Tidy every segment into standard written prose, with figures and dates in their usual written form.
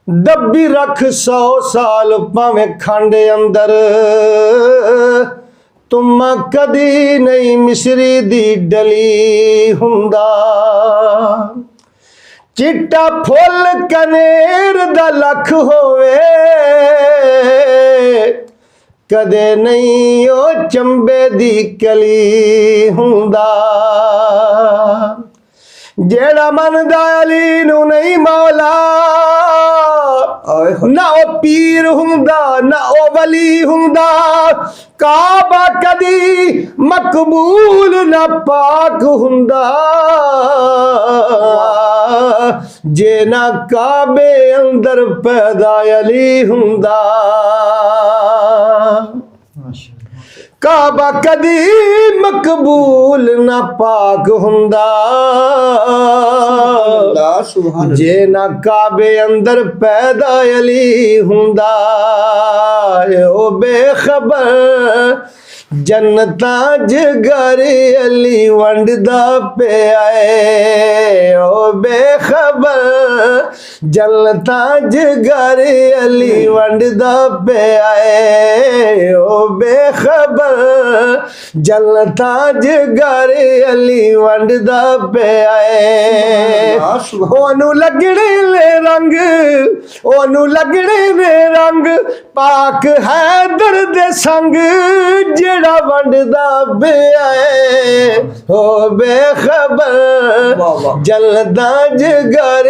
ਦੱਬੀ ਰੱਖ 100 ਸਾਲ ਭਾਵੇਂ ਖਾਂਡੇ ਅੰਦਰ, ਤੁਮਾ ਕਦੀ ਨਹੀਂ ਮਿਸਰੀ ਦੀ ਡਲੀ ਹੁੰਦਾ। ਚਿੱਟਾ ਫੁੱਲ ਕਨੇਰ ਦਾ ਲੱਖ ਹੋਵੇ, ਕਦੇ ਨਹੀਂ ਉਹ ਚੰਬੇ ਦੀ ਕਲੀ ਹੁੰਦਾ। ਜਿਹੜਾ ਮੰਨਦਾ ਅਲੀ ਨੂੰ ਨਹੀਂ ਮੌਲਾ, ਨਾ ਉਹ ਪੀਰ ਹੁੰਦਾ ਨਾ ਉਹ ਵਲੀ ਹੁੰਦਾ। ਕਾਬਾ ਕਦੀ ਮਕਬੂਲ ਨਾ ਪਾਕ ਹੁੰਦਾ, ਜੇ ਨਾ ਕਾਬੇ ਅੰਦਰ ਪੈਦਾ ਅਲੀ ਹੁੰਦਾ। ਕਾਬਾ ਕਦੀ ਮਕਬੂਲ ਨਾ ਪਾਕ ਹੁੰਦਾ, ਜੇ ਨਾ ਕਾਬੇ ਅੰਦਰ ਪੈਦਾ ਅਲੀ ਹੁੰਦਾ। ਉਹ ਬੇਖਬਰ ਜੰਨਤਾਂ ਜਗਰ ਅਲੀ ਵੰਡਦਾ ਪਿਆ ਏ। ਉਹ ਬੇਖਬਰ ਜੰਨਤਾਂ ਜਗਰ ਅਲੀ ਵੰਡਦਾ ਪਿਆ ਏ। ਉਹ ਬੇਖਬਰ ਜੰਨਤਾਂ ਜਗਰ ਅਲੀ ਵੰਡਦਾ ਪਿਆ ਏ। ਉਹਨੂੰ ਲੱਗਣੇ ਨੇ ਰੰਗ, ਉਹਨੂੰ ਲੱਗਣੇ ਨੇ ਰੰਗ, ਪਾਕ ਹੈਦਰ ਦੇ ਸੰਗ ਜਿਹੜਾ ਵੰਡਦਾ ਪਿਆ ਏ। ਹੋ ਬੇਖਬਰ ਜਲਦਾ ਜਗਰ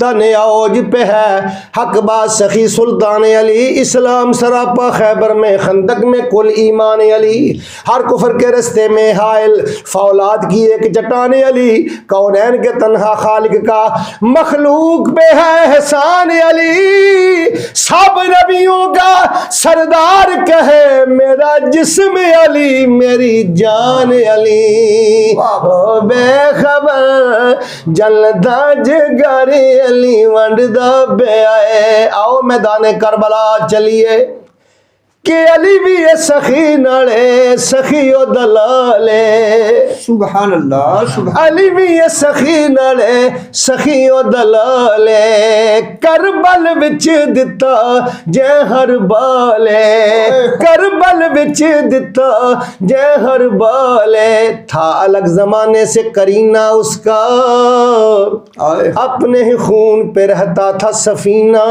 تن اوج پہ ہے حق بات سخی سلطان علی، اسلام سراپا خیبر میں خندق میں کل ایمان علی، ہر کفر کے رستے میں حائل فولاد کی ایک چٹان علی، کونین کے تنہا خالق کا مخلوق پہ ہے احسان علی، سب نبیوں کا سردار کہے میرا جسم علی میری جان علی، او بے خبر جلدا جگر علی ونڈدا بے آئے۔ آؤ میدان کربلا چلیے کہ علی بھی ہے سخی نڑے سخی و دلالے، سبحان اللہ سبحان علی بھی ہے سخی نڑے سخی و دلالے، کربل وچ دتا جے ہر بالے، کربل وچ دتا جے ہر بالے، تھا الگ زمانے سے کرینہ اس کا، اپنے ہی خون پہ رہتا تھا سفینہ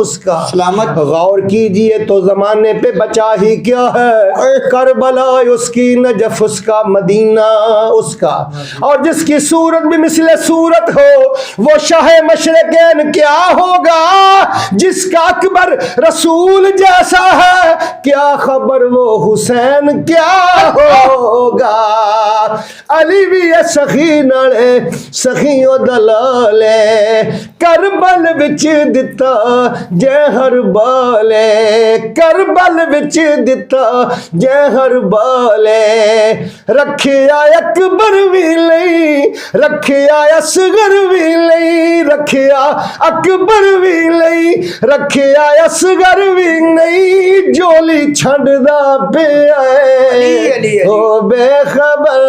اس کا، سلامت۔ غور کیجئے تو زمانے پہ بچا ہی کیا ہے، کربلا اس کی نجف اس کا مدینہ اس کا، اور جس کی صورت بھی مثل صورت ہو وہ شاہ مشرقین کیا ہوگا، جس کا اکبر رسول جیسا ہے کیا خبر وہ حسین کیا ہوگا، علی بھی ہے سخی نڑے سخی و دلالے، کربل وچ دتا جے ہر بالے، کربل وچ دتا جے ہر بالے، رکھیا اکبر بھی لئی رکھیا اصغر بھی لئی، رکھیا اکبر بھی لئی رکھیا اصغر بھی نہیں، جولی چھنڈدا پیا اے او بے خبر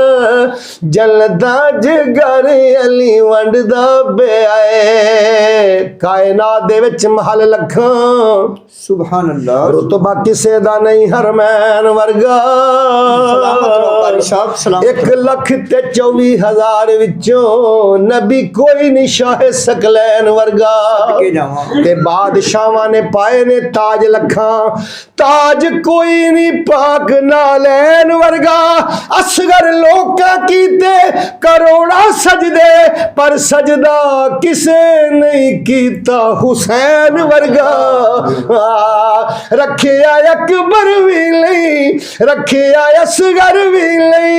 جلدا جگر علی ونڈدا پیا اے، کائنات دے وچ محل لکھاں سبحان اللہ، رتبہ کسے دا نہیں حرمین ورگا، سلام 1,24,000 وچوں نبی کوئی نہیں شاہ سکلین ورگا، تے بادشاہاں نے پائے نے تاج لکھاں، تاج کوئی نہیں پاک نالین ورگا، اصغر لوکاں کیتے کروڑا سجدے پر سجدہ کسے نہیں کیتا حسین ورگا، رکھیا اکبر بھی لئی رکھیا اصغر بھی لئی،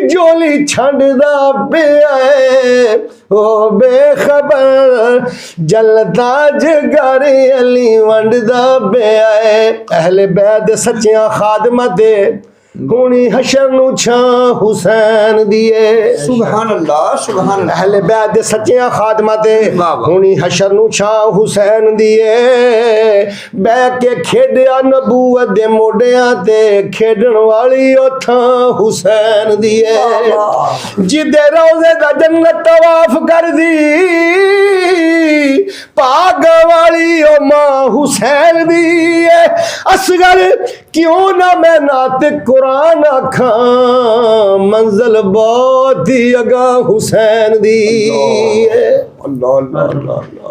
جولی چھنڈدا پیا اے او بے خبر جلدا جگر علی ونڈدا پیا اے، اہل بیت سچیاں خادمہ دے ہونی حشر نو چھاں حسین دیے، سبحان اللہ سبحان اللہ، اہل بیت سچیاں خادمہ دے ہونی حشر نو چھاں حسین دیے، بے کے کھیڈیا نبوت دے موڈیاں تے کھیڈن والی او تھاں حسین دیے، جدے روزے دا جنت طواف کر دی پاگ والی او ماں حسین دیے، اصغر کیوں نہ میں نعت قرآن آکھاں منزل بہت ہی اگا حسین دی، اللہ اللہ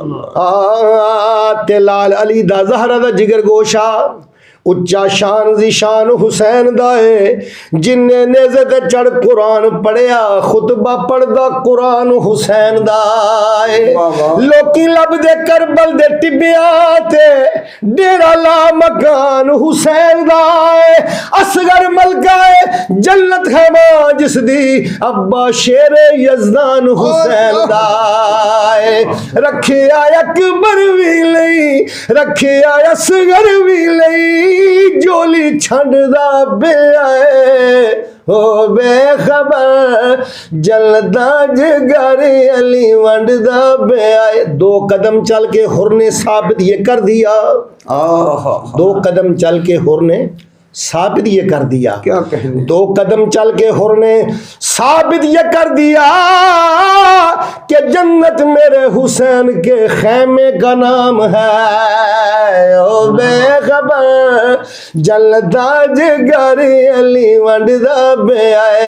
اللہ، تے لال علی دا زہرہ دا جگر گوشا، اچا شان ذیشان حسین دائے، جن نے نیزے تے چڑھ قرآن پڑھیا خطبہ پڑھدا قرآن حسین دائے، لوکی لب دے کربل دے ٹبیاں تے ڈیرا لا مکان حسین دائے، اصغر ملکائے جنت ہے ماں جس دی ابا شیر یزدان حسین دائے، رکھیا اکبر بھی لئی رکھیا اصغر بھی لئی، جولی چھنڈدا پیا اے او بے خبر جلدا جگر علی ونڈدا پیا اے، 2 قدم چل کے حر نے ثابت یہ کر دیا، 2 قدم چل کے حر نے ثابت یہ کر دیا، کیا کہنے، 2 قدم چل کے حر نے ثابت یہ کر دیا کہ جنت میرے حسین کے خیمے کا نام ہے، او بے خبر جلدا جگر علی ونڈدا پیا اے۔